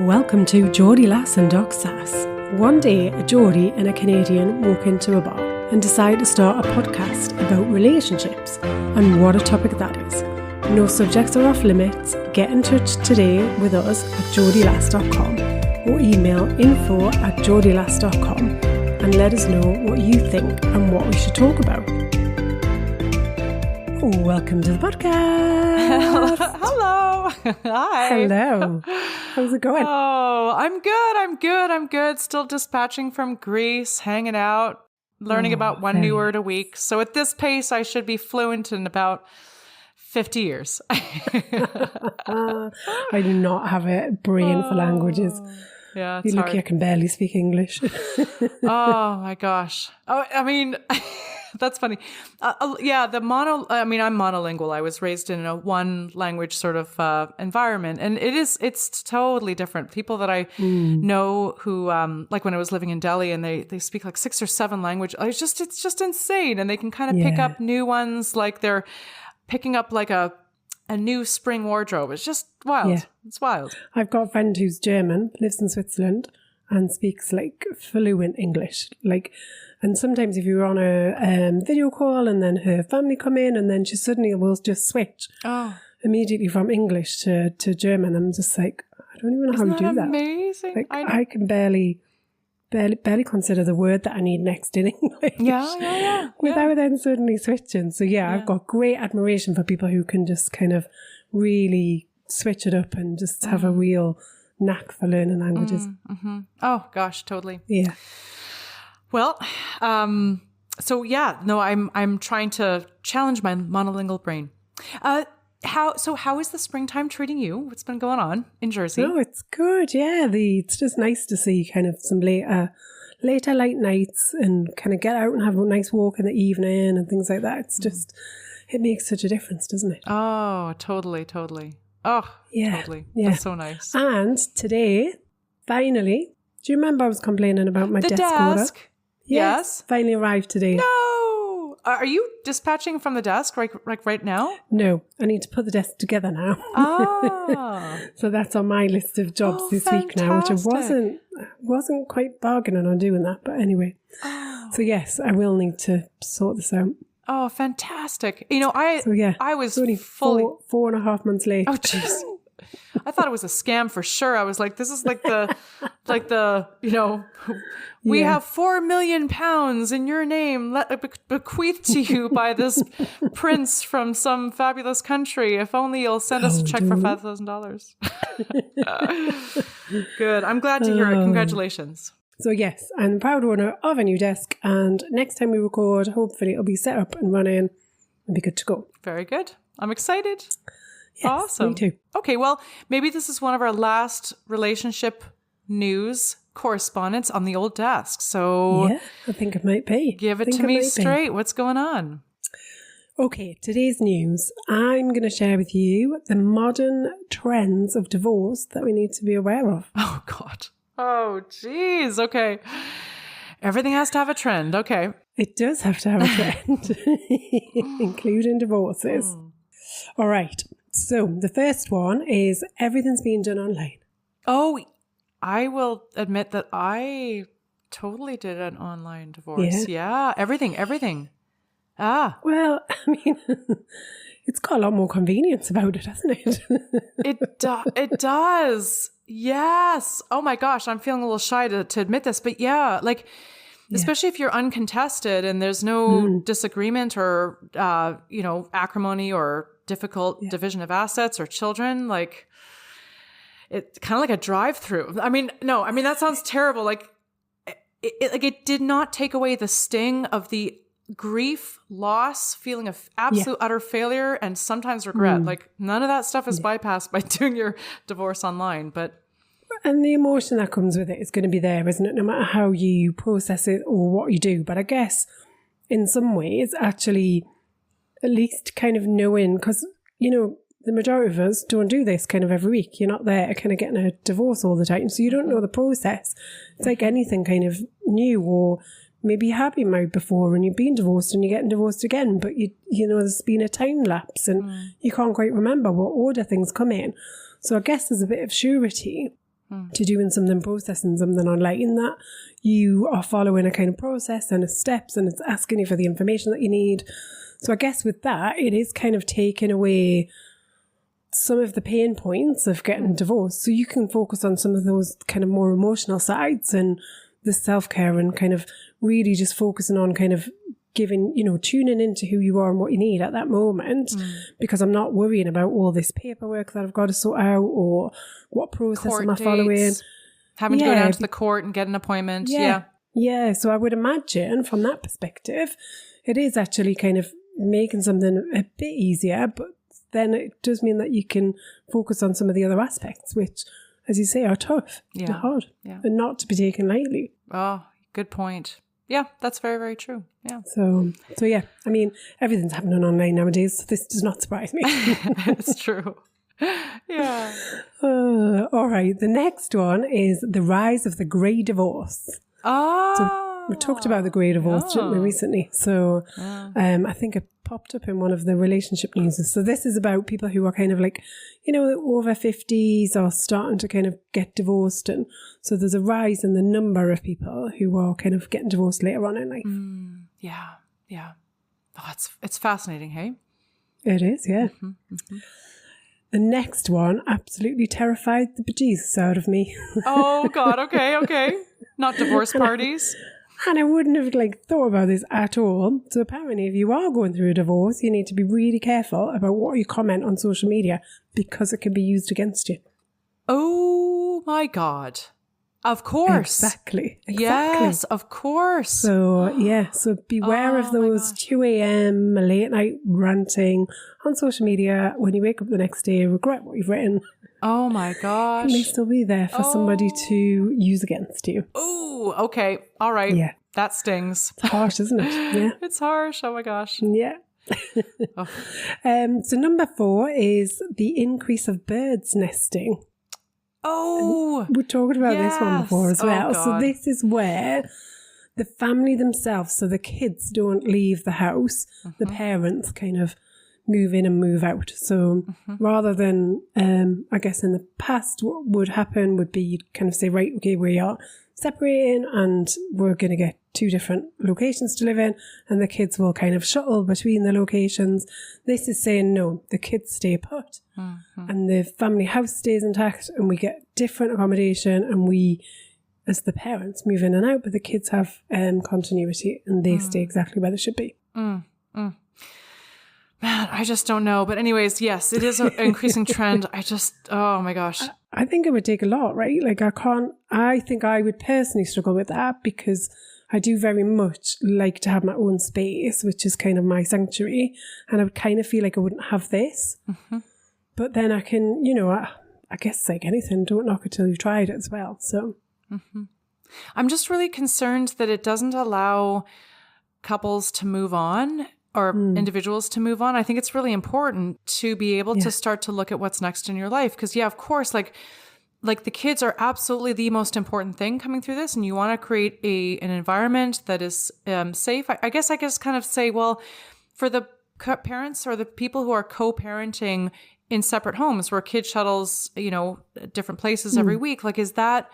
Welcome to Geordie Lass and Doc Sass. One day, a Geordie and a Canadian walk into a bar and decide to start a podcast about relationships, and what a topic that is. No subjects are off limits. Get in touch today with us at geordielass.com or email info@geordielass.com and let us know what you think and what we should talk about. Welcome to the podcast. Hello. Hi. Hello. How's it going? Oh, I'm good. Still dispatching from Greece, hanging out, learning about one new word a week. So at this pace, I should be fluent in about 50 years. I do not have a brain for languages. Yeah, it's you look hard. like I can barely speak English. Oh my gosh. Oh, I mean, that's funny. I'm monolingual. I was raised in a one language sort of environment, and it's totally different. People that I know who, like when I was living in Delhi, and they speak like 6 or 7 languages. It's just insane, and they can kind of pick up new ones, like they're picking up like a new spring wardrobe. It's just wild. Yeah. It's wild. I've got a friend who's German, lives in Switzerland, and speaks like fluent English. And sometimes if you're on a video call and then her family come in, and then she suddenly will just switch immediately from English to German. I'm just like, I don't even know how to do that. Amazing. Like, I can barely consider the word that I need next in English. Yeah. Without then suddenly switching. So I've got great admiration for people who can just kind of really switch it up and just have a real knack for learning languages. Mm-hmm. Oh gosh, totally. Yeah. Well, I'm trying to challenge my monolingual brain. How is the springtime treating you? What's been going on in Jersey? No, it's good. Yeah, it's just nice to see kind of some later light nights and kind of get out and have a nice walk in the evening and things like that. It's just, it makes such a difference, doesn't it? Oh, totally. Oh, yeah, totally. Yeah. That's so nice. And today, finally, do you remember I was complaining about my desk order? Yes. Finally arrived today. No! Are you dispatching from the desk right now? No, I need to put the desk together now. So that's on my list of jobs this week now, which I wasn't quite bargaining on doing that. But anyway, so yes, I will need to sort this out. Oh, fantastic. You know, I was only fully 4.5 months late. Oh, jeez. I thought it was a scam for sure. I was like, this is like the, we have 4 million pounds in your name bequeathed to you by this prince from some fabulous country. If only you'll send us a check for $5,000. Good. I'm glad to hear it. Congratulations. So yes, I'm the proud owner of a new desk, and next time we record, hopefully it'll be set up and running and be good to go. Very good. I'm excited. Yes, awesome. Me too. Okay, well, maybe this is one of our last relationship news correspondence on the old desk. So yeah, I think it might be. Give it to me straight. What's going on? Okay, today's news. I'm going to share with you the modern trends of divorce that we need to be aware of. Oh, God. Oh, geez. Okay. Everything has to have a trend. Okay. It does have to have a trend, including divorces. All right. So the first one is everything's being done online. Oh, I will admit that I totally did an online divorce. Yeah. Everything. Well, I mean, it's got a lot more convenience about it, hasn't it? It does. Yes. Oh my gosh. I'm feeling a little shy to admit this, but yeah, especially if you're uncontested and there's no disagreement or, acrimony or difficult division of assets or children, it's kind of like a drive-through. That sounds terrible. It did not take away the sting of the grief, loss, feeling of absolute utter failure, and sometimes regret. None of that stuff is bypassed by doing your divorce online. And the emotion that comes with it is going to be there, isn't it? No matter how you process it or what you do. But I guess in some ways, actually, at least kind of knowing, because, the majority of us don't do this kind of every week. You're not there kind of getting a divorce all the time. So you don't know the process. It's like anything kind of new, or maybe you have been married before and you've been divorced and you're getting divorced again, but there's been a time lapse and you can't quite remember what order things come in. So I guess there's a bit of surety to doing something, processing something online, that you are following a kind of process and it's steps and it's asking you for the information that you need. So I guess with that, it is kind of taking away some of the pain points of getting divorced. So you can focus on some of those kind of more emotional sides and the self-care and kind of really just focusing on kind of giving, tuning into who you are and what you need at that moment, because I'm not worrying about all this paperwork that I've got to sort out or what process Court am I dates, following. having to go down to the court and get an appointment. Yeah. So I would imagine from that perspective, it is actually kind of making something a bit easier, but then it does mean that you can focus on some of the other aspects, which, as you say, are tough and hard and not to be taken lightly. Oh, good point. Yeah, that's very, very true. Yeah. So yeah, I mean, everything's happening online nowadays, so this does not surprise me. It's true. Yeah. All right. The next one is the rise of the grey divorce. Oh. So we talked about the grey divorce, didn't we, recently? So I think it popped up in one of the relationship news. So this is about people who are kind of like, over 50s or starting to kind of get divorced. And so there's a rise in the number of people who are kind of getting divorced later on in life. Yeah. Oh, it's fascinating, hey? It is, yeah. The next one absolutely terrified the bejesus out of me. Oh, God. Okay. Not divorce parties. And I wouldn't have thought about this at all. So apparently if you are going through a divorce, you need to be really careful about what you comment on social media because it can be used against you. Oh my God. Of course. Exactly. Yes, of course. So beware of those 2 a.m. late night ranting on social media when you wake up the next day, regret what you've written. Oh my gosh. It may still be there for somebody to use against you. Oh, okay. All right. Yeah. That stings. It's harsh, isn't it? Yeah. It's harsh. Oh my gosh. Yeah. So number 4 is the increase of birds nesting. Oh. We talked about this one before as well. God. So this is where the family themselves, so the kids don't leave the house, the parents kind of move in and move out. So rather than, I guess in the past, what would happen would be you'd kind of say, right, okay, we are separating and we're going to get 2 different locations to live in and the kids will kind of shuttle between the locations. This is saying, no, the kids stay put and the family house stays intact and we get different accommodation and we, as the parents, move in and out, but the kids have continuity and they stay exactly where they should be. Man, I just don't know. But anyways, yes, it is an increasing trend. Oh my gosh. I think it would take a lot, right? I think I would personally struggle with that because I do very much like to have my own space, which is kind of my sanctuary. And I would kind of feel like I wouldn't have this. But then I can, I guess like anything, don't knock it till you've tried it as well. So I'm just really concerned that it doesn't allow couples to move on or individuals to move on. I think it's really important to be able to start to look at what's next in your life. Because of course, like the kids are absolutely the most important thing coming through this. And you want to create an environment that is safe. I guess I just kind of say, well, for the parents or the people who are co-parenting in separate homes where kid shuttles, different places every week, is that,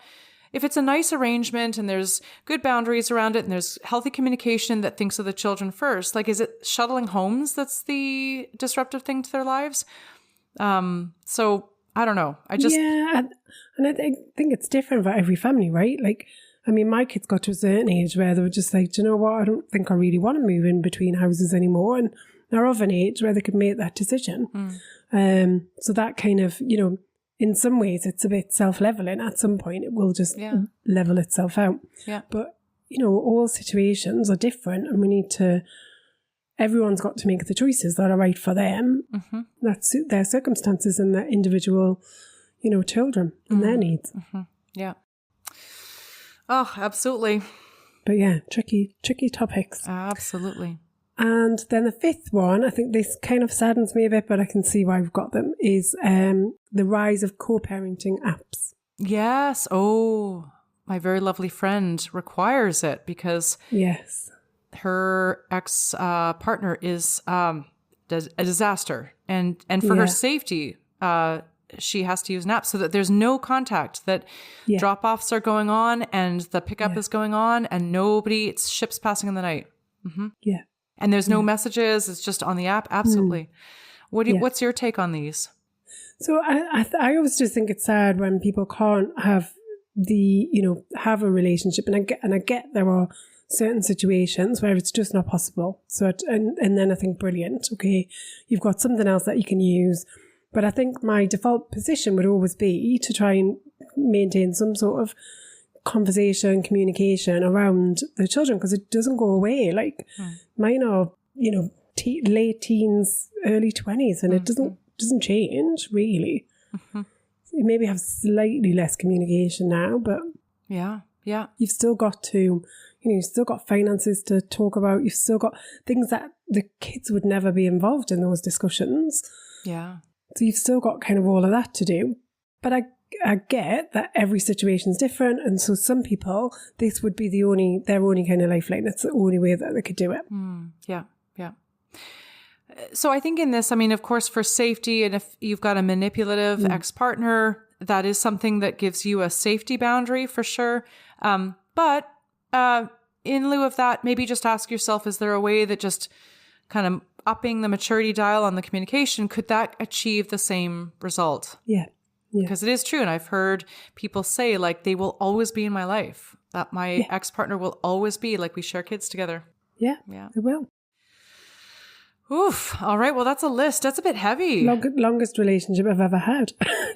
if it's a nice arrangement and there's good boundaries around it and there's healthy communication that thinks of the children first, is it shuttling homes that's the disruptive thing to their lives? So I don't know. And I think it's different for every family, right? My kids got to a certain age where they were just like, do you know what? I don't think I really want to move in between houses anymore. And they're of an age where they could make that decision. So that kind of, in some ways, it's a bit self-leveling. At some point, it will just level itself out. Yeah. But, all situations are different and everyone's got to make the choices that are right for them, that suit their circumstances and their individual, children and their needs. Yeah. Oh, absolutely. But yeah, tricky topics. Absolutely. And then the 5th one, I think this kind of saddens me a bit, but I can see why we've got them, is the rise of co-parenting apps. Yes. Oh, my very lovely friend requires it because her ex-partner is a disaster. And for her safety, she has to use naps so that there's no contact, that drop-offs are going on and the pickup is going on and it's ships passing in the night. Mm-hmm. Yeah. And there's no messages. It's just on the app. Absolutely. What's your take on these? So I always just think it's sad when people can't have have a relationship. And I get there are certain situations where it's just not possible. So, and then I think, brilliant. Okay, you've got something else that you can use. But I think my default position would always be to try and maintain some sort of conversation, communication around the children, because it doesn't go away. Like mine are, late teens, early 20s, and it doesn't change really. Mm-hmm. You maybe have slightly less communication now, but you've still got to, you've still got finances to talk about. You've still got things that the kids would never be involved in those discussions. Yeah. So you've still got kind of all of that to do. But I get that every situation is different. And so some people, this would be their only kind of lifeline. It's the only way that they could do it. Yeah. So I think in this, I mean, of course, for safety, and if you've got a manipulative ex-partner, that is something that gives you a safety boundary for sure. But in lieu of that, maybe just ask yourself, is there a way that just kind of upping the maturity dial on the communication, could that achieve the same result? Yeah. Because it is true. And I've heard people say, like, they will always be in my life, that my ex-partner will always be, like, we share kids together. Yeah, they will. Oof. All right. Well, that's a list. That's a bit heavy. Longest relationship I've ever had.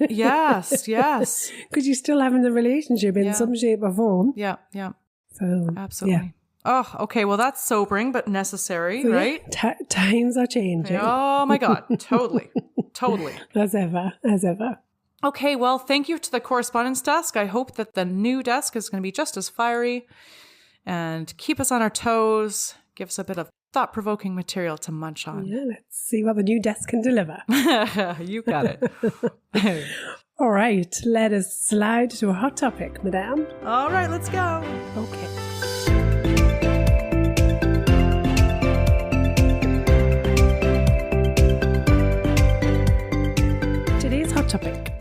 Yes. Because you're still having the relationship in some shape or form. Yeah. So, absolutely. Yeah. Oh, okay. Well, that's sobering, but necessary, right? Times are changing. Oh my God. Totally. As ever. Okay. Well, thank you to the correspondence desk. I hope that the new desk is going to be just as fiery and keep us on our toes, give us a bit of thought-provoking material to munch on. Yeah, let's see what the new desk can deliver. You got it. All right, let us slide to a hot topic, madame. All right, let's go. Okay. Today's hot topic: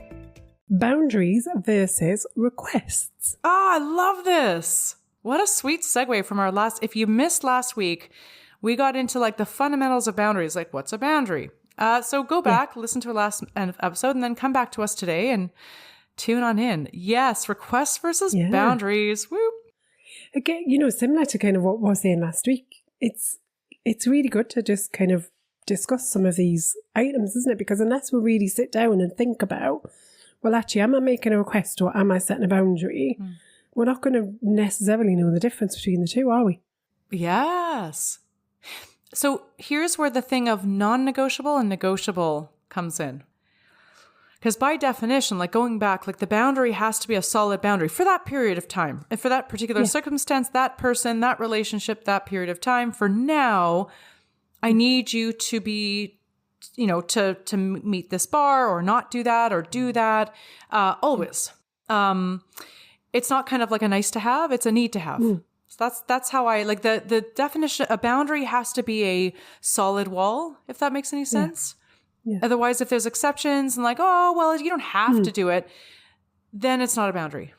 boundaries versus requests. Oh, I love this. What a sweet segue from our last... If you missed last week, we got into like the fundamentals of boundaries, like what's a boundary? So go back, listen to our last episode, and then come back to us today and tune on in. Yes, requests versus boundaries. Woo. Again, similar to kind of what we were saying last week, it's really good to just kind of discuss some of these items, isn't it? Because unless we really sit down and think about, well, actually, am I making a request or am I setting a boundary? We're not going to necessarily know the difference between the two, are we? Yes. So here's where the thing of non-negotiable and negotiable comes in. Because by definition, like going back, like the boundary has to be a solid boundary for that period of time. And for that particular circumstance, that person, that relationship, that period of time. For now, I need you to be, to meet this bar or not do that or do that. Always. It's not kind of like a nice to have, it's a need to have. So that's how I like the definition. A boundary has to be a solid wall, if that makes any sense. Yeah. Otherwise, if there's exceptions and like, oh, well, you don't have to do it, then it's not a boundary.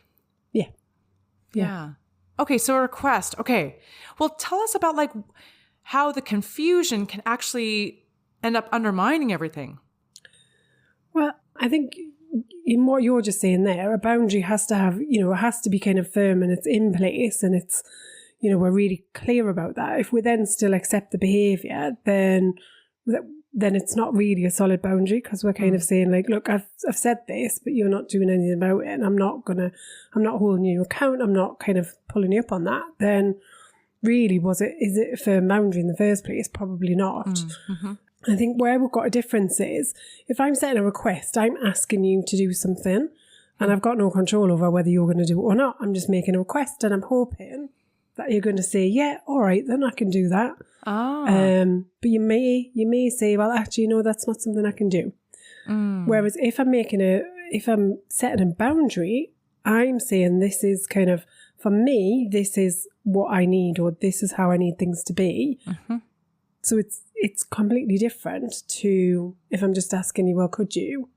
Yeah. Okay. So a request. Okay. Well, tell us about like how the confusion can actually end up undermining everything. Well, I think in what you're just saying there, a boundary has to have, it has to be kind of firm and it's in place and it's, we're really clear about that. If we then still accept the behaviour, then it's not really a solid boundary because we're kind of saying like, look, I've said this, but you're not doing anything about it and I'm not holding you to account. I'm not kind of pulling you up on that. Then really, is it a firm boundary in the first place? Probably not. Mm-hmm. I think where we've got a difference is if I'm setting a request, I'm asking you to do something and I've got no control over whether you're going to do it or not. I'm just making a request and I'm hoping that you're going to say, yeah, all right, then I can do that. But you may say, well, actually, no, that's not something I can do. Whereas if I'm setting a boundary, I'm saying this is kind of, for me, this is what I need or this is how I need things to be. Mm-hmm. So it's completely different to if I'm just asking you, well, could you?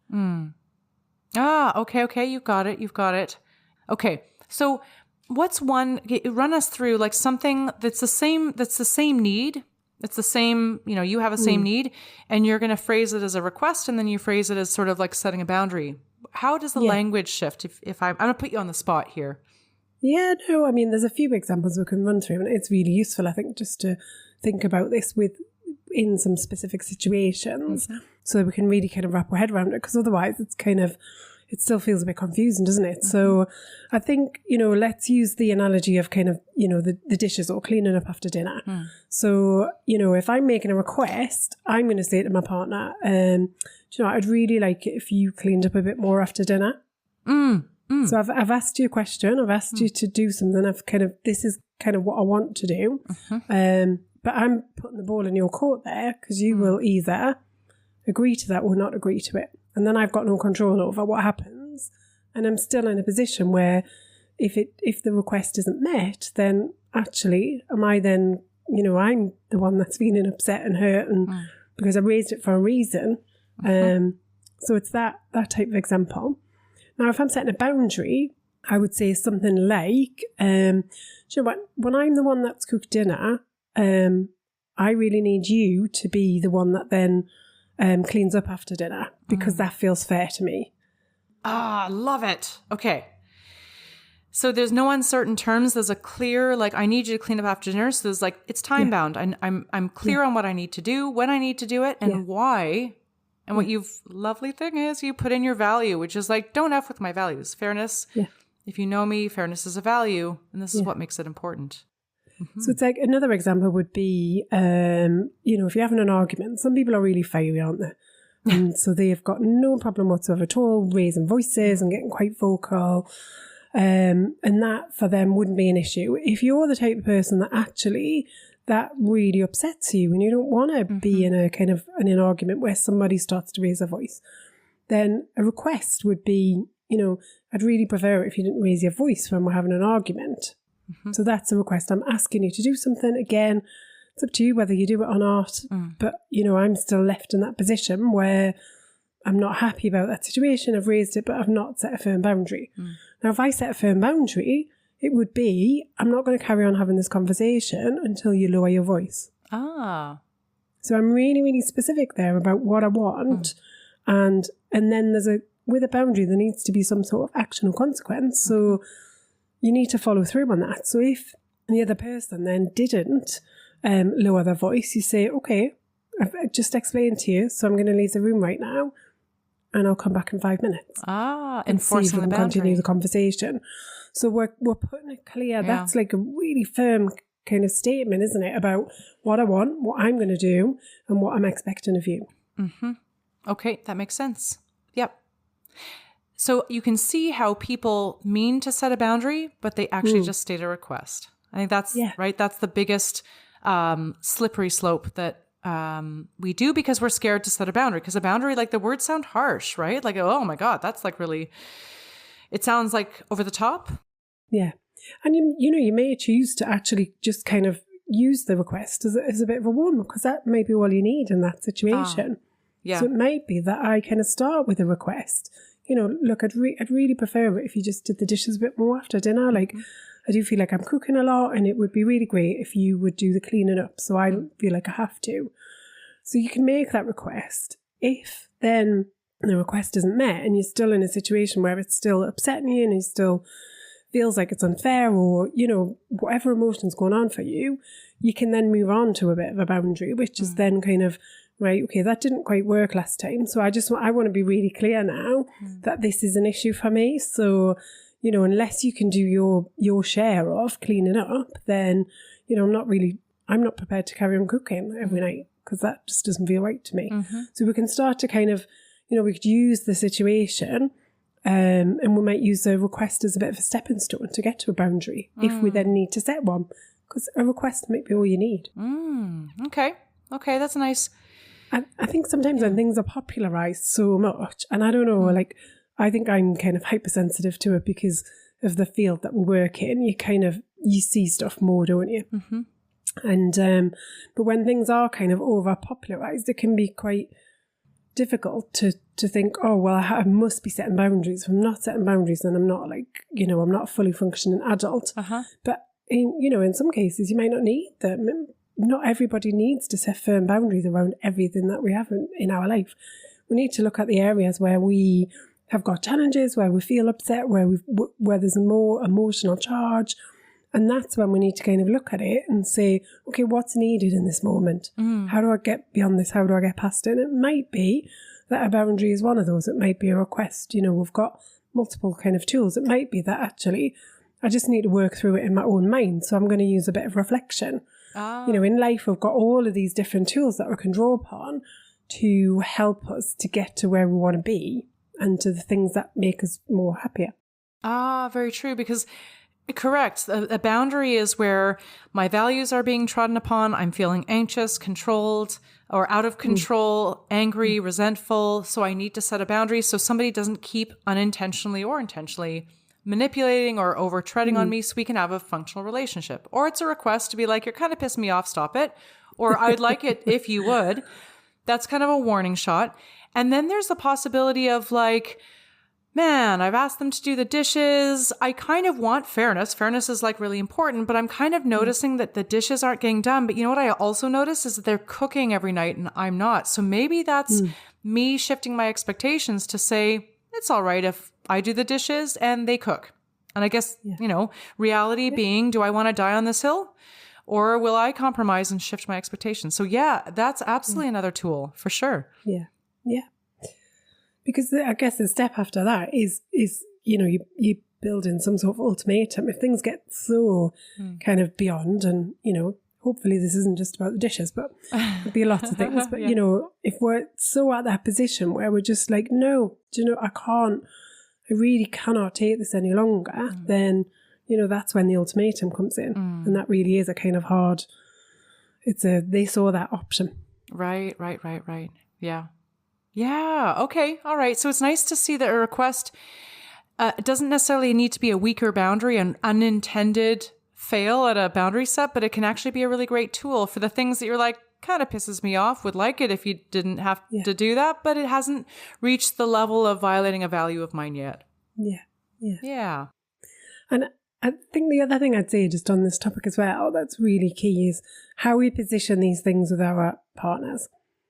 Okay. You've got it. Okay. So what's one, run us through like something that's the same need. It's the same, you have a same need and you're going to phrase it as a request and then you phrase it as sort of like setting a boundary. How does the language shift? If I'm going to put you on the spot here. Yeah, no, I mean, there's a few examples we can run through and it's really useful, I think, just to think about this in some specific situations so that we can really kind of wrap our head around it, because otherwise it still feels a bit confusing, doesn't it? So I think, let's use the analogy of kind of, the dishes or cleaning up after dinner. So, if I'm making a request, I'm going to say to my partner, I'd really like it if you cleaned up a bit more after dinner. So I've asked you a question, I've asked you to do something, this is kind of what I want to do. But I'm putting the ball in your court there because you will either agree to that or not agree to it. And then I've got no control over what happens. And I'm still in a position where if the request isn't met, then actually am I then, I'm the one that's feeling upset and hurt and because I raised it for a reason. So it's that type of example. Now, if I'm setting a boundary, I would say something like, when I'm the one that's cooked dinner, I really need you to be the one that then cleans up after dinner because that feels fair to me. Love it. Okay. So there's no uncertain terms. There's a clear, like, I need you to clean up after dinner. So there's like, it's time bound. I'm clear on what I need to do, when I need to do it, and why. And what lovely thing is you put in your value, which is like, don't F with my values. Fairness. Yeah. If you know me, fairness is a value. And this is what makes it important. So it's like another example would be, if you're having an argument, some people are really fiery, aren't they? And so they've got no problem whatsoever at all raising voices and getting quite vocal. And that for them wouldn't be an issue. If you're the type of person that actually that really upsets you and you don't want to be in a kind of an argument where somebody starts to raise their voice, then a request would be, I'd really prefer it if you didn't raise your voice when we're having an argument. So that's a request. I'm asking you to do something. Again, it's up to you whether you do it or not. But, I'm still left in that position where I'm not happy about that situation. I've raised it, but I've not set a firm boundary. Now, if I set a firm boundary, it would be, I'm not going to carry on having this conversation until you lower your voice. So I'm really, really specific there about what I want. And then with a boundary, there needs to be some sort of action or consequence. So you need to follow through on that. So if the other person then didn't lower their voice, you say, okay, I've just explained to you, so I'm going to leave the room right now and I'll come back in 5 minutes. And see if we can continue the conversation. So we're putting it clear. That's like a really firm kind of statement, isn't it? About what I want, what I'm going to do, and what I'm expecting of you. Okay, that makes sense. Yep. So you can see how people mean to set a boundary, but they actually just state a request. I think that's right. That's the biggest slippery slope that we do because we're scared to set a boundary. Because a boundary, like the words sound harsh, right? Like, oh my God, that's like really, it sounds like over the top. Yeah. And you may choose to actually just kind of use the request as a bit of a warm-up because that may be all you need in that situation. So it might be that I kind of start with a request. Look, I'd really prefer it if you just did the dishes a bit more after dinner. Like, I do feel like I'm cooking a lot and it would be really great if you would do the cleaning up so I don't feel like I have to. So you can make that request. If then the request isn't met and you're still in a situation where it's still upsetting you and it still feels like it's unfair or, whatever emotion's going on for you, you can then move on to a bit of a boundary, which is then kind of, right, okay, that didn't quite work last time. So I want to be really clear now that this is an issue for me. So, unless you can do your share of cleaning up, then, I'm not prepared to carry on cooking every night because that just doesn't feel right to me. So we can start to kind of, we could use the situation and we might use a request as a bit of a stepping stone to get to a boundary if we then need to set one, because a request might be all you need. Okay, that's nice. I think sometimes when things are popularised so much, and I don't know, like, I think I'm kind of hypersensitive to it because of the field that we work in. You see stuff more, don't you? And but when things are kind of over popularised, it can be quite difficult to think, oh, well, I must be setting boundaries. If I'm not setting boundaries, then I'm not I'm not a fully functioning adult. But, in some cases, you might not need them. Not everybody needs to set firm boundaries around everything that we have in our life. We need to look at the areas where we have got challenges, where we feel upset, where there's more emotional charge. And that's when we need to kind of look at it and say, okay, what's needed in this moment? How do I get beyond this? How do I get past it? And it might be that a boundary is one of those. It might be a request. We've got multiple kind of tools. It might be that actually I just need to work through it in my own mind. So I'm going to use a bit of reflection. In life, we've got all of these different tools that we can draw upon to help us to get to where we want to be and to the things that make us more happier. Very true. Because correct. A boundary is where my values are being trodden upon. I'm feeling anxious, controlled, or out of control, angry, resentful. So I need to set a boundary so somebody doesn't keep unintentionally or intentionally manipulating or over treading on me so we can have a functional relationship. Or it's a request to be like, you're kind of pissing me off, stop it. Or I'd like it if you would. That's kind of a warning shot. And then there's the possibility of like, man, I've asked them to do the dishes. I kind of want fairness. Fairness is like really important, but I'm kind of noticing that the dishes aren't getting done. But you know what I also notice is that they're cooking every night and I'm not. So maybe that's me shifting my expectations to say, it's all right if I do the dishes and they cook. And I guess, reality being, do I want to die on this hill? Or will I compromise and shift my expectations? So yeah, that's absolutely another tool for sure. Yeah. Yeah. Because I guess the step after that is you build in some sort of ultimatum. If things get so kind of beyond and, hopefully this isn't just about the dishes, but there'll be lots of things. But, if we're so at that position where we're just like, no, I really cannot take this any longer, then, that's when the ultimatum comes in. And that really is a kind of hard, they saw that option. Right. Yeah. Yeah. Okay. All right. So it's nice to see that a request doesn't necessarily need to be a weaker boundary, an unintended fail at a boundary set, but it can actually be a really great tool for the things that you're like, kind of pisses me off, would like it if you didn't have to do that, but it hasn't reached the level of violating a value of mine yet. Yeah. And I think the other thing I'd say just on this topic as well, that's really key is how we position these things with our partners.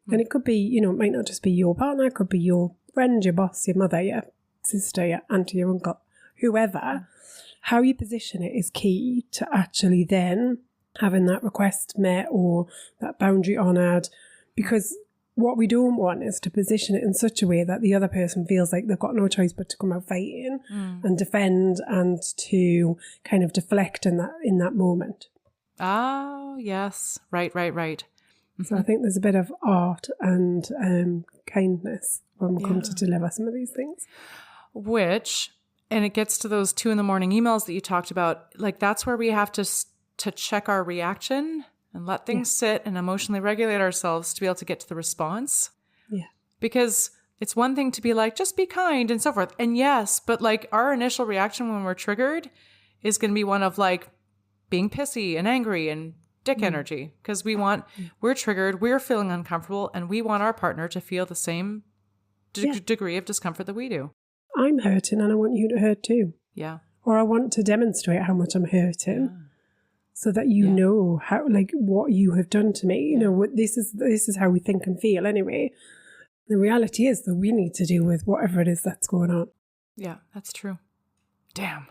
And it could be, it might not just be your partner, it could be your friend, your boss, your mother, your sister, your auntie, your uncle, whoever. How you position it is key to actually then having that request met or that boundary honoured. Because what we don't want is to position it in such a way that the other person feels like they've got no choice but to come out fighting and defend and to kind of deflect in that moment. Oh, yes. Right. So I think there's a bit of art and kindness when we come to deliver some of these things. And it gets to those 2 a.m. emails that you talked about. Like that's where we have to check our reaction and let things sit and emotionally regulate ourselves to be able to get to the response. Yeah. Because it's one thing to be like, just be kind and so forth. And yes, but like our initial reaction when we're triggered is going to be one of like being pissy and angry and dick energy, because we're triggered, we're feeling uncomfortable, and we want our partner to feel the same degree of discomfort that we do. I'm hurting and I want you to hurt too. Yeah. Or I want to demonstrate how much I'm hurting so that you know how, like, what you have done to me. This is how we think and feel anyway. The reality is that we need to deal with whatever it is that's going on. Yeah, that's true. Damn.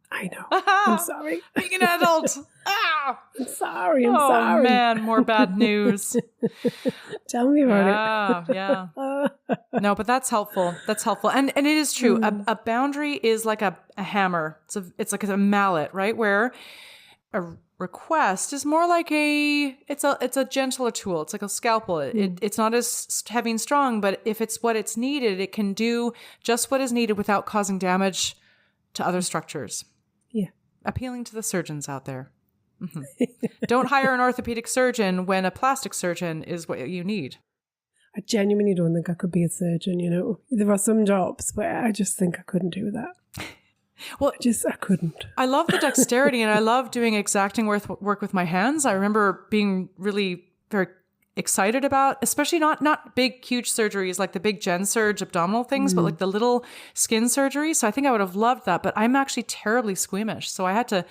I know. I'm sorry. Being an adult. I'm sorry. Oh, man, more bad news. Tell me about it. Yeah. No, but that's helpful. And it is true. A boundary is like a hammer. It's like a mallet, right? Where a request is more like it's a gentler tool. It's like a scalpel. It's not as heavy and strong, but if it's what it's needed, it can do just what is needed without causing damage to other structures. Yeah. Appealing to the surgeons out there. Mm-hmm. Don't hire an orthopedic surgeon when a plastic surgeon is what you need. I genuinely don't think I could be a surgeon, There are some jobs where I just think I couldn't do that. Well, I couldn't. I love the dexterity and I love doing exacting work with my hands. I remember being really very excited about, especially not big, huge surgeries like the big gen surge abdominal things, but like the little skin surgery. So I think I would have loved that, but I'm actually terribly squeamish. So I had to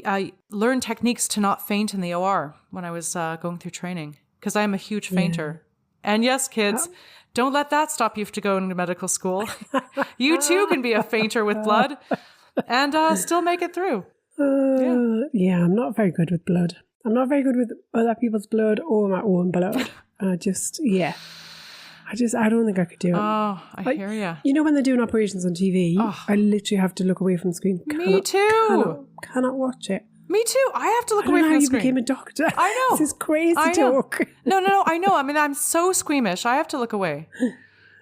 I learned techniques to not faint in the OR when I was going through training, because I am a huge fainter. And yes, kids, don't let that stop you to go into medical school. You too can be a fainter with blood and still make it through. Yeah, I'm not very good with blood. I'm not very good with other people's blood or my own blood. I don't think I could do it. Oh, I hear you. You know when they're doing operations on TV, I literally have to look away from the screen. Me too. Cannot watch it. Me too. I have to look away from the screen. You became a doctor. I know. This is crazy talk. No, I know. I mean, I'm so squeamish. I have to look away.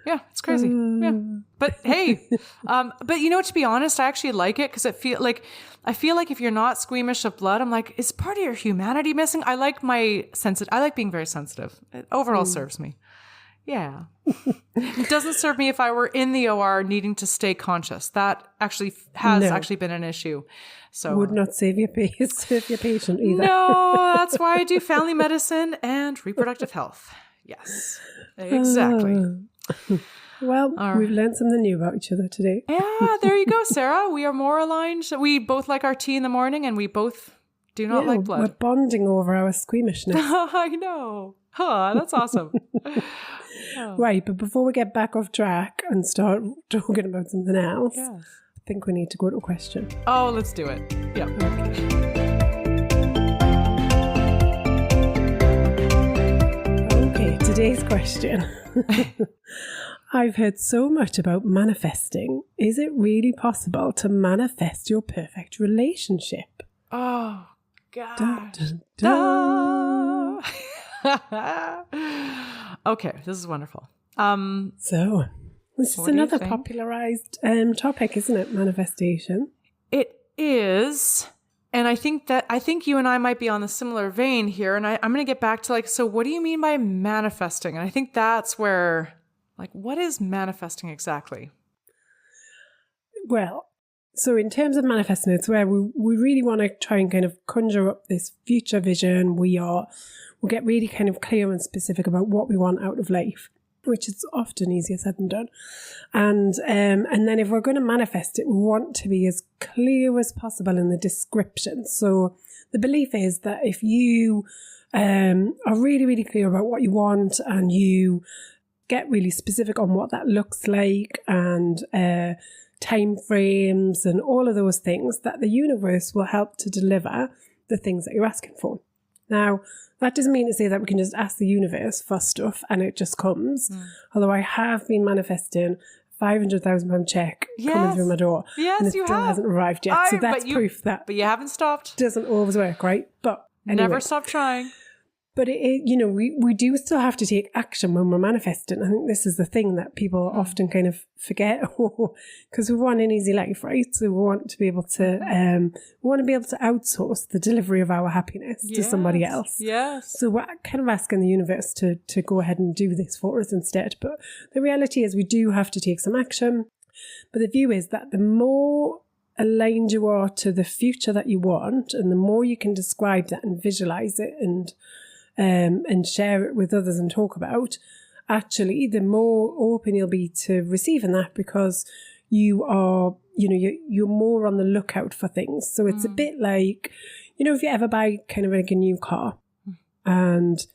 Yeah, it's crazy. Yeah. But hey, but you know, to be honest, I actually like it because I feel like if you're not squeamish of blood, I'm like, is part of your humanity missing? I like I like being very sensitive. It overall serves me. Yeah. It doesn't serve me if I were in the OR needing to stay conscious. That actually has actually been an issue. So would not save your patient either. No, that's why I do family medicine and reproductive health. Yes, exactly. Well, we've learned something new about each other today. Yeah, there you go, Sarah. We are more aligned. We both like our tea in the morning, and we both do not like blood. We're bonding over our squeamishness. I know. Huh, that's awesome. Right, but before we get back off track and start talking about something else, I think we need to go to a question. Oh, let's do it. Yeah. Okay, today's question. I've heard so much about manifesting. Is it really possible to manifest your perfect relationship? Oh, God. Dun, dun, dun. Okay, this is wonderful. So, this is another popularised topic, isn't it? Manifestation. It is. And I think you and I might be on the similar vein here. And I'm going to get back to so what do you mean by manifesting? And I think that's where, what is manifesting exactly? Well, so in terms of manifesting, it's where we really want to try and kind of conjure up this future vision. We'll get really kind of clear and specific about what we want out of life, which is often easier said than done. And then if we're going to manifest it, we want to be as clear as possible in the description. So the belief is that if you are really, really clear about what you want and you get really specific on what that looks like and time frames and all of those things, that the universe will help to deliver the things that you're asking for. Now, that doesn't mean to say that we can just ask the universe for stuff and it just comes. Although I have been manifesting £500,000 check coming through my door. Yes, and it still hasn't arrived yet. So that's proof that. But you haven't stopped. Doesn't always work, right? But anyway. Never stop trying. But we do still have to take action when we're manifesting. I think this is the thing that people often kind of forget, because we want an easy life, right? So we want to be able to outsource the delivery of our happiness to somebody else. Yes. So we're kind of asking the universe to go ahead and do this for us instead. But the reality is we do have to take some action. But the view is that the more aligned you are to the future that you want, and the more you can describe that and visualize it and share it with others and talk about, actually, the more open you'll be to receiving that, because you are, you're more on the lookout for things. So it's a bit like, if you ever buy kind of like a new car and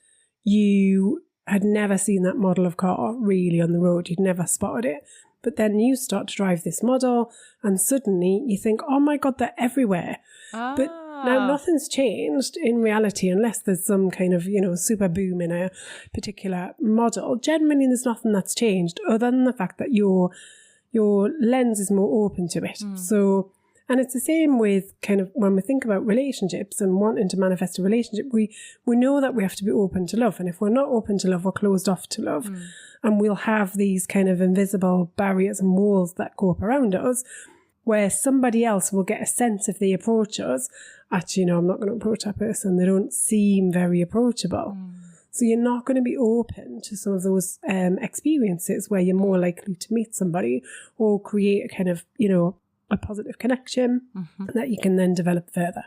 you had never seen that model of car really on the road, you'd never spotted it. But then you start to drive this model and suddenly you think, oh my God, they're everywhere. But now, nothing's changed in reality unless there's some kind of, super boom in a particular model. Generally, there's nothing that's changed other than the fact that your lens is more open to it. So, and it's the same with kind of when we think about relationships and wanting to manifest a relationship, we know that we have to be open to love. And if we're not open to love, we're closed off to love. And we'll have these kind of invisible barriers and walls that go up around us, where somebody else will get a sense if they approach us, actually, I'm not going to approach that person. They don't seem very approachable. So you're not going to be open to some of those experiences where you're more likely to meet somebody or create a kind of, a positive connection that you can then develop further.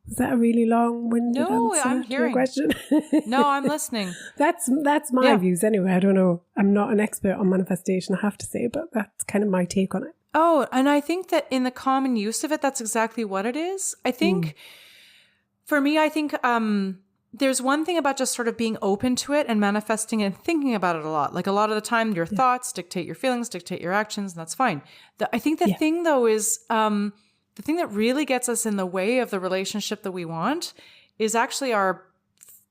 Was that a really long-winded No, answer I'm to your hearing. question? No, I'm listening. That's my views anyway. I don't know. I'm not an expert on manifestation, I have to say, but that's kind of my take on it. Oh, and I think that in the common use of it, that's exactly what it is. I think, for me, there's one thing about just sort of being open to it and manifesting and thinking about it a lot. Like a lot of the time, your thoughts dictate your feelings, dictate your actions, and that's fine. I think the thing, though, is the thing that really gets us in the way of the relationship that we want is actually our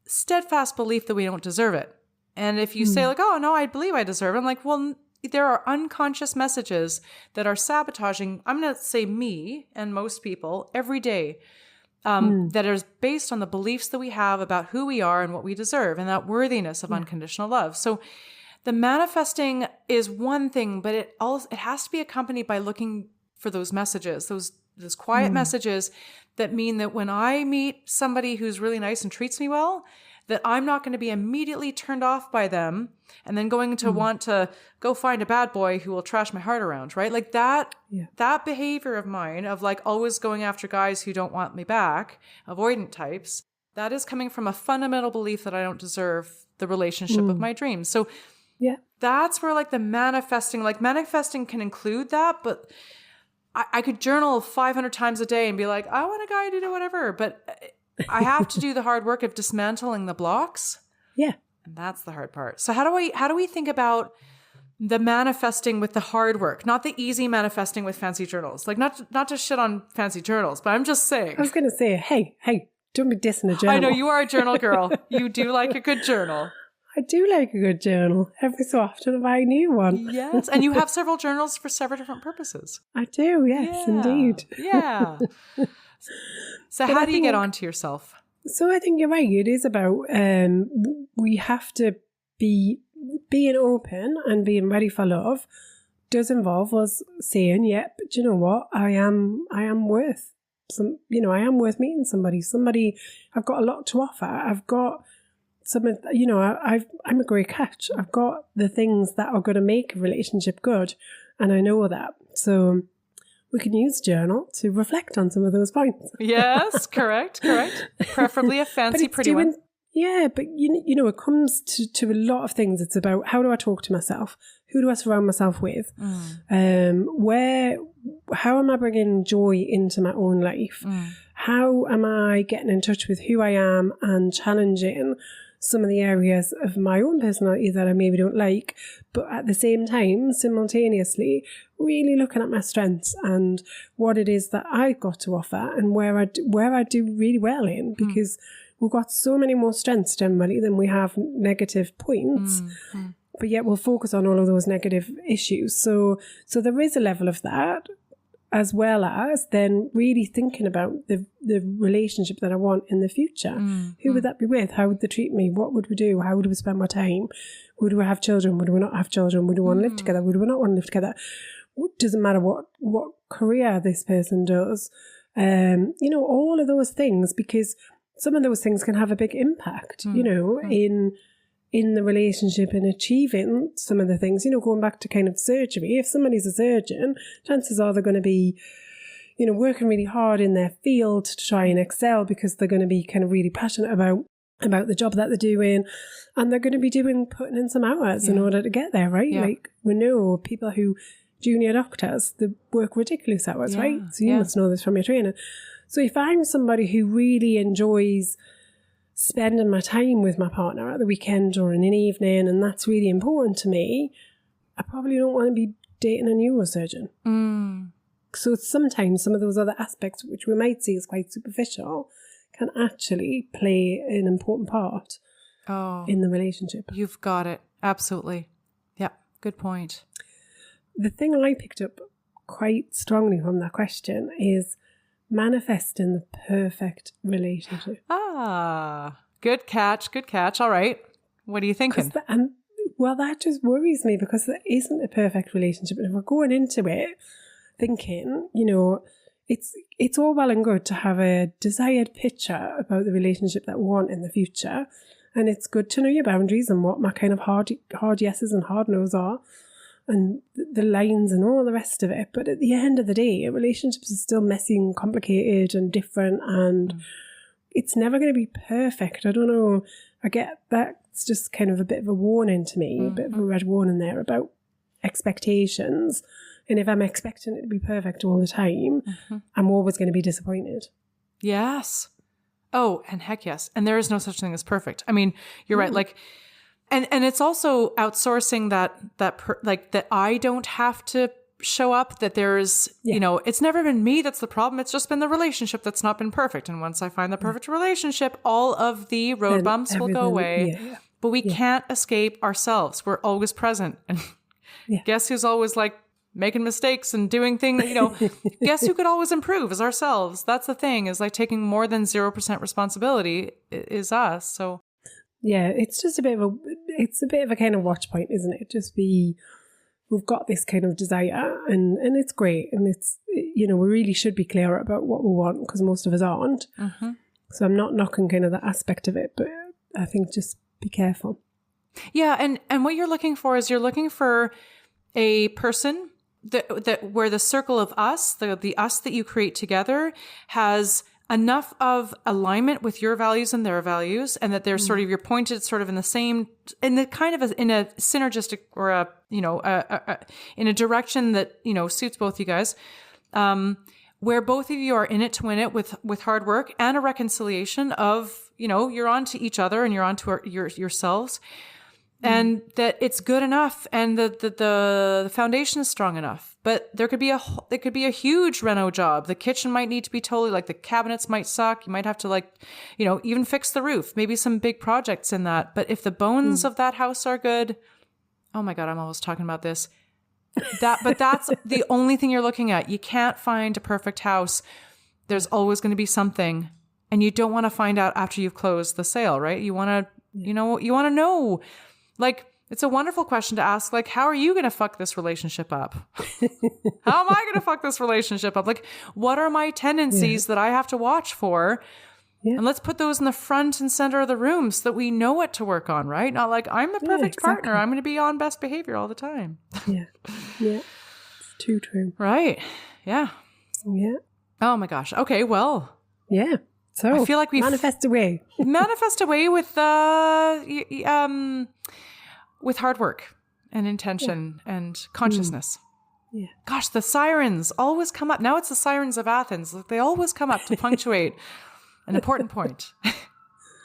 steadfast belief that we don't deserve it. And if you say like, oh, no, I believe I deserve it. I'm like, well, there are unconscious messages that are sabotaging, I'm going to say me and most people every day, that is based on the beliefs that we have about who we are and what we deserve and that worthiness of unconditional love. So the manifesting is one thing, but it has to be accompanied by looking for those messages, those quiet messages that mean that when I meet somebody who's really nice and treats me well, that I'm not going to be immediately turned off by them and then going to want to go find a bad boy who will trash my heart around, right? Like that behavior of mine of like always going after guys who don't want me back, avoidant types, that is coming from a fundamental belief that I don't deserve the relationship of my dreams. So that's where like the manifesting can include that, but I could journal 500 times a day and be like, I want a guy to do whatever, but I have to do the hard work of dismantling the blocks. Yeah. And that's the hard part. So how do we think about the manifesting with the hard work, not the easy manifesting with fancy journals? Like not to shit on fancy journals, but I'm just saying. I was going to say, hey, don't be dissing a journal. I know you are a journal girl. You do like a good journal. I do like a good journal. Every so often I buy a new one. Yes. And you have several journals for several different purposes. I do. Yes, indeed. Yeah. So how do you get onto yourself? So I think you're right. It is about, we have to be being open and being ready for love does involve us saying, yep, but you know what? I am worth I am worth meeting somebody. I've got a lot to offer. I've got I'm a great catch. I've got the things that are going to make a relationship good. And I know that. So we can use journal to reflect on some of those points. Yes, correct. Preferably a fancy, pretty one. Yeah, but it comes to a lot of things. It's about how do I talk to myself? Who do I surround myself with? How am I bringing joy into my own life? How am I getting in touch with who I am and challenging some of the areas of my own personality that I maybe don't like, but at the same time, simultaneously, really looking at my strengths and what it is that I've got to offer and where I do really well in, because we've got so many more strengths generally than we have negative points. But yet we'll focus on all of those negative issues. So there is a level of that, as well as then really thinking about the relationship that I want in the future. Who would that be with? How would they treat me? What would we do? How would we spend my time? Would we have children? Would we not have children? Would we want to live together? Would we not want to live together? It doesn't matter what career this person does. All of those things, because some of those things can have a big impact, in the relationship and achieving some of the things, going back to kind of surgery. If somebody's a surgeon, chances are they're going to be, working really hard in their field to try and excel, because they're going to be kind of really passionate about the job that they're doing, and they're going to be putting in some hours in order to get there, right? Like we know people who, junior doctors, they work ridiculous hours, right? So you must know this from your training. So if I'm somebody who really enjoys spending my time with my partner at the weekend or in an evening, and that's really important to me, I probably don't want to be dating a neurosurgeon. So sometimes some of those other aspects, which we might see as quite superficial, can actually play an important part in the relationship. You've got it. Absolutely. Yeah, good point. The thing I picked up quite strongly from that question is manifesting the perfect relationship. Good catch. All right. What are you thinking? That just worries me, because there isn't a perfect relationship. And if we're going into it thinking, it's all well and good to have a desired picture about the relationship that we want in the future. And it's good to know your boundaries and what my kind of hard yeses and hard no's are. and the lines and all the rest of it. But at the end of the day, relationships are still messy and complicated and different, and it's never going to be perfect. I don't know. I get that. It's just kind of a bit of a warning to me, a bit of a red warning there about expectations. And if I'm expecting it to be perfect all the time, I'm always going to be disappointed. Yes. Oh, and heck yes. And there is no such thing as perfect. I mean, you're right. Like, and it's also outsourcing that I don't have to show up, that there's, you know, it's never been me that's the problem. It's just been the relationship that's not been perfect. And once I find the perfect relationship, all of the road bumps will go away. But we can't escape ourselves. We're always present. And guess who's always like making mistakes and doing things, you know, guess who could always improve is ourselves. That's the thing, is like taking more than 0% responsibility is us. So yeah, it's just a bit of a kind of watch point, isn't it? We've got this kind of desire, and it's great, and it's, you know, we really should be clear about what we want, because most of us aren't. So I'm not knocking kind of that aspect of it, but I think just be careful. Yeah, and what you're looking for is, you're looking for a person that where the circle of us, the us that you create together, has enough of alignment with your values and their values, and that they're sort of, you're pointed sort of in the same, in the kind of in a synergistic, or a, you know, in a direction that, you know, suits both you guys, where both of you are in it to win it with hard work and a reconciliation of, you know, you're on to each other and you're on to yourselves, and that it's good enough, and the foundation is strong enough. But there could be a huge reno job. The kitchen might need to be totally, like, the cabinets might suck. You might have to, like, you know, even fix the roof. Maybe some big projects in that. But if the bones of that house are good, oh my God, I'm always talking about this. But that's the only thing you're looking at. You can't find a perfect house. There's always going to be something, and you don't want to find out after you've closed the sale, right? You want to, you want to know. Like, it's a wonderful question to ask. Like, how are you going to fuck this relationship up? How am I going to fuck this relationship up? Like, what are my tendencies that I have to watch for? Yeah. And let's put those in the front and center of the room so that we know what to work on, right? Not like, I'm the perfect partner. I'm going to be on best behavior all the time. Yeah. It's too true. Right. Yeah. Yeah. Oh my gosh. Okay. Well. Yeah. So I feel like we manifest away. Manifest away with hard work and intention and consciousness. Yeah. Gosh, the sirens always come up. Now it's the sirens of Athens. They always come up to punctuate an important point.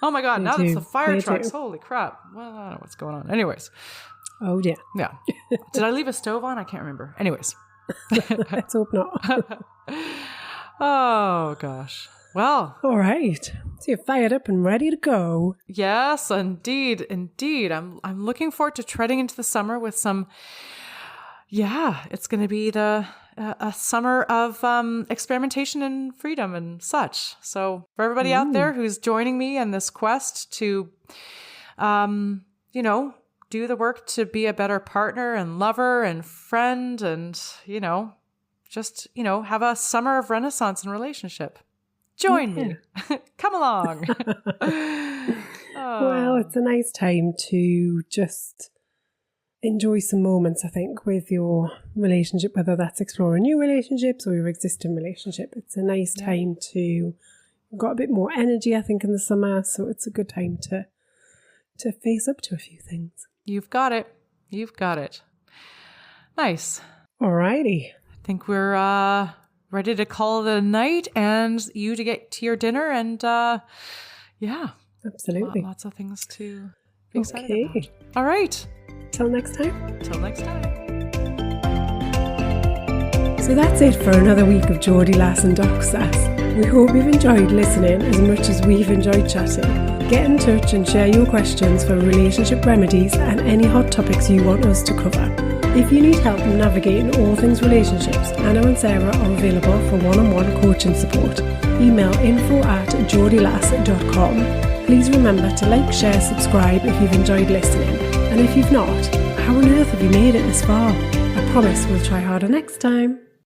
Oh my God, now it's the fire trucks. Holy crap. Well, I don't know what's going on. Anyways. Oh, yeah. Yeah. Did I leave a stove on? I can't remember. Anyways. Let's hope not. Oh, gosh. Well. All right. So you're fired up and ready to go. Yes, indeed. Indeed. I'm looking forward to treading into the summer with some, it's going to be a summer of experimentation and freedom and such. So for everybody out there who's joining me in this quest to, do the work to be a better partner and lover and friend and, just, have a summer of renaissance and relationship. Join me. Come along. Well, it's a nice time to just enjoy some moments, I think, with your relationship, whether that's exploring new relationships or your existing relationship. It's a nice time to, you've got a bit more energy, I think, in the summer. So it's a good time to face up to a few things. You've got it. You've got it. Nice. Alrighty. I think we're ready to call it a night and you to get to your dinner and absolutely. Lots of things to be excited about. All right. Till next time. Till next time. So that's it for another week of Geordie, Lass and Doc Sass. We hope you've enjoyed listening as much as we've enjoyed chatting. Get in touch and share your questions for relationship remedies and any hot topics you want us to cover. If you need help navigating all things relationships, Anna and Sara are available for one-on-one coaching support. Email info@geordielass.com. Please remember to like, share, subscribe if you've enjoyed listening. And if you've not, how on earth have you made it this far? I promise we'll try harder next time.